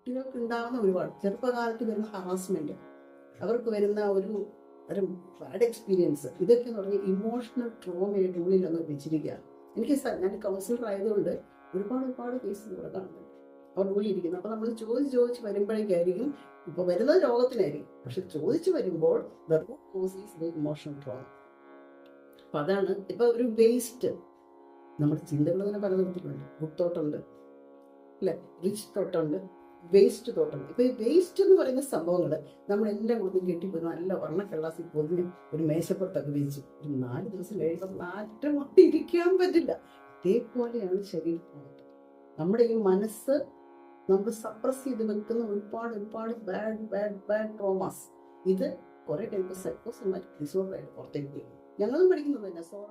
കുട്ടികൾക്ക് ഉണ്ടാകുന്ന ഒരുപാട് ചെറുപ്പകാലത്ത് വരുന്ന ഹറാസ്മെന്റ്, അവർക്ക് വരുന്ന ഒരു തരം ബാഡ് എക്സ്പീരിയൻസ്, ഇതൊക്കെ എന്ന് പറഞ്ഞാൽ ഇമോഷണൽ ട്രോമയുടെ ഉള്ളിൽ ഒന്ന് വെച്ചിരിക്കുക. എനിക്ക് ഞാൻ കൗൺസിലർ ആയതുകൊണ്ട് ഒരുപാട് കേസ് ഇവിടെ കാണുന്നുണ്ട് അവരുടെ ഉള്ളിൽ ഇരിക്കുന്നത്. അപ്പൊ നമ്മൾ ചോദിച്ച് വരുമ്പോഴേക്കായിരിക്കും, ഇപ്പൊ വരുന്നത് രോഗത്തിനായിരിക്കും, പക്ഷെ ചോദിച്ചു വരുമ്പോൾ the root cause is the emotional trauma. അപ്പൊ അതാണ് ഇപ്പൊ ഒരു വേസ്റ്റ്, നമ്മുടെ ചിന്തകൾ തന്നെ പലതരത്തിലുണ്ട്. ഗുഡ് തോട്ടുണ്ട് അല്ലെ, റിച്ച് തോട്ടുണ്ട്, വേസ്റ്റ് തോട്ടുണ്ട്. ഇപ്പൊ ഈ വേസ്റ്റ് എന്ന് പറയുന്ന സംഭവങ്ങൾ നമ്മളെല്ലാം കൂടി കെട്ടിപ്പോയി നല്ല വർണ്ണക്കള്ളാസിൽ പൊതിഞ്ഞ് ഒരു മേശപ്പുറത്തൊക്കെ വെച്ച് ഒരു 4 ദിവസം കഴിയുമ്പോൾ നാറ്റമായിട്ട് ഇരിക്കാൻ പറ്റില്ല. ഇതേപോലെയാണ് ശരീരത്തിന്. നമ്മുടെ ഈ മനസ്സ് നമ്മൾ സപ്രസ് ചെയ്ത് വെക്കുന്ന ഒരുപാട് ബാഡ് ട്രോമാസ്, ഇത് കുറെ കഴിയുമ്പോൾ സൈക്കോസോമാറ്റിക് ഡിസോർഡർ ആയിട്ട് പുറത്തേക്ക് വരും. ഞങ്ങളും പഠിക്കുന്നത് തന്നെ സോറ